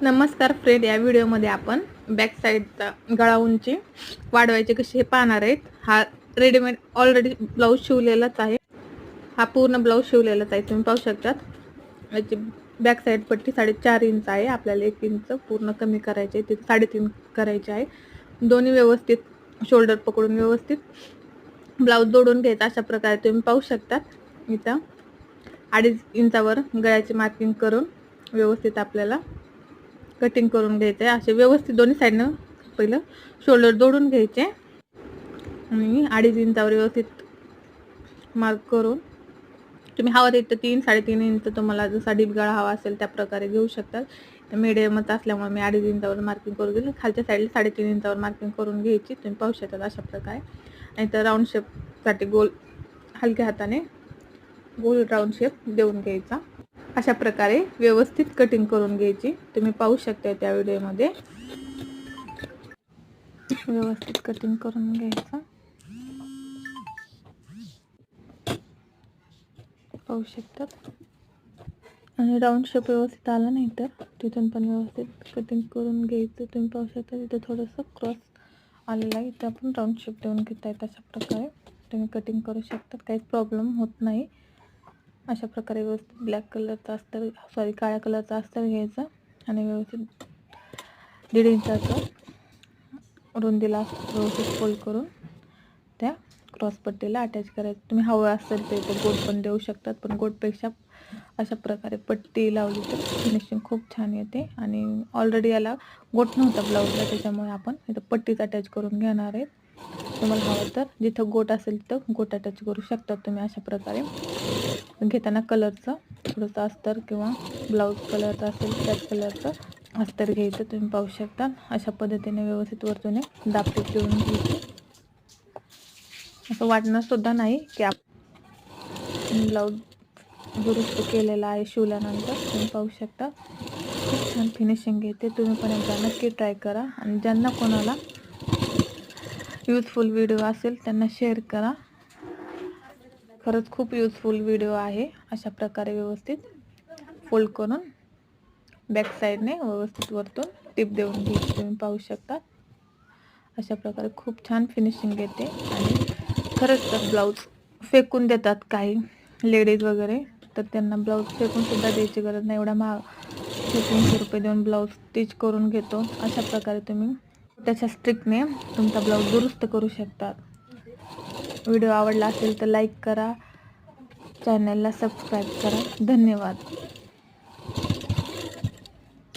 नमस्कार फ्रेंड, या व्हिडिओमध्ये आपण बॅक साईडचा गळा उंची वाढवायचे कसे हे पाहणार आहेत. हा रेडीमेड ऑलरेडी ब्लाऊज शिवलेलाच आहे. हा पूर्ण ब्लाऊज शिवलेलाच आहे, तुम्ही पाहू शकता. याची बॅक साईड पट्टी 4.5 इंच आहे. आपल्याला 1 इंच पूर्ण कमी करायचे आहे, तिथे 3.5 करायचे आहे. दोन्ही व्यवस्थित शोल्डर पकडून व्यवस्थित ब्लाऊज जोडून घ्यायचा. अशा प्रकारे तुम्ही पाहू शकता. इथं 2.5 इंचावर गळ्याची मार्किंग करून व्यवस्थित आपल्याला कटिंग करून घ्यायचे आहे. असे व्यवस्थित दोन्ही साईडनं पहिलं शोल्डर जोडून घ्यायचे आणि 2.5 इंचावर व्यवस्थित मार्क करून तुम्ही हवा तिथं 3-3.5 इंच तुम्हाला जसा डीप गळा हवा असेल त्या प्रकारे घेऊ शकता. मीडियमच असल्यामुळे मी 2.5 इंचावर मार्किंग करून घेतली. खालच्या साईडला 3.5 इंचावर मार्किंग करून घ्यायची. तुम्ही पाहू शकता अशा प्रकारे. आणि तर राऊंड शेपसाठी गोल हलक्या हाताने गोल राऊंड शेप देऊन घ्यायचा. अशा प्रकारे व्यवस्थित कटिंग करून घ्यायची. तुम्ही पाहू शकता त्या व्हिडिओमध्ये व्यवस्थित कटिंग करून घ्यायचं. पाहू शकतात. आणि राऊंड शेप व्यवस्थित आला नाही तर तिथून पण व्यवस्थित कटिंग करून घ्यायचं. तुम्ही पाहू शकता तिथं थोडंसं क्रॉस आलेलं आहे, इथं आपण राऊंड शेप देऊन घेत आहेत. अशा प्रकारे तुम्ही कटिंग करू शकता, काहीच प्रॉब्लेम होत नाही. अशा प्रकारे व्यवस्थित ब्लॅक कलरचा अस्तर काळ्या कलरचा अस्तर घ्यायचा आणि व्यवस्थित 1.5 इंचाचं रुंदीला व्यवस्थित फोल्ड करून त्या क्रॉसपट्टीला अटॅच करायचं. तुम्ही हवं असेल तर गोट पण देऊ शकतात, पण गोटपेक्षा अशा प्रकारे पट्टी लावली तर फिनिशिंग खूप छान येते. आणि ऑलरेडी याला गोट नव्हता ब्लाऊजला, त्याच्यामुळे आपण इथं पट्टीच अटॅच करून घेणार आहेत. तुम्हाला हवं तर जिथं गोट असेल तिथं गोट अटॅच करू शकता तुम्ही. अशा प्रकारे घेताना कलरचं थोडंसं अस्तर किंवा ब्लाऊज कलरचं असेल त्याच कलरचं अस्तर घ्यायचं. तुम्ही पाहू शकता. अशा पद्धतीने व्यवस्थित वरतून दाबटीप देऊन घ्यायची. असं वाटणं सुद्धा नाही की आपण ब्लाऊज दुरुस्त केलेला आहे शिवल्यानंतर. तुम्ही पाहू शकता खूप छान फिनिशिंग येते. तुम्ही पण एकदा नक्की ट्राय करा. आणि ज्यांना कोणाला यूजफुल व्हिडिओ असेल त्यांना शेअर करा. खरंच खूप यूजफुल व्हिडिओ आहे. अशा प्रकारे व्यवस्थित फोल्ड करून बॅक साईडने व्यवस्थित वरतून टिप देऊन घ्यायची. तुम्ही पाहू शकता अशा प्रकारे खूप छान फिनिशिंग येते. आणि खरंच तर ब्लाऊज फेकून देतात काही लेडीज वगैरे, तर त्यांना ब्लाऊज फेकून सुद्धा द्यायची गरज नाही. एवढा महाग 300 रुपये देऊन ब्लाऊज स्टिच करून घेतो. अशा प्रकारे तुम्ही त्याच्या स्ट्रिकने तुमचा ब्लाऊज दुरुस्त करू शकता. व्हिडिओ आवडला असेल तर लाईक करा, चॅनलला सबस्क्राईब करा. धन्यवाद.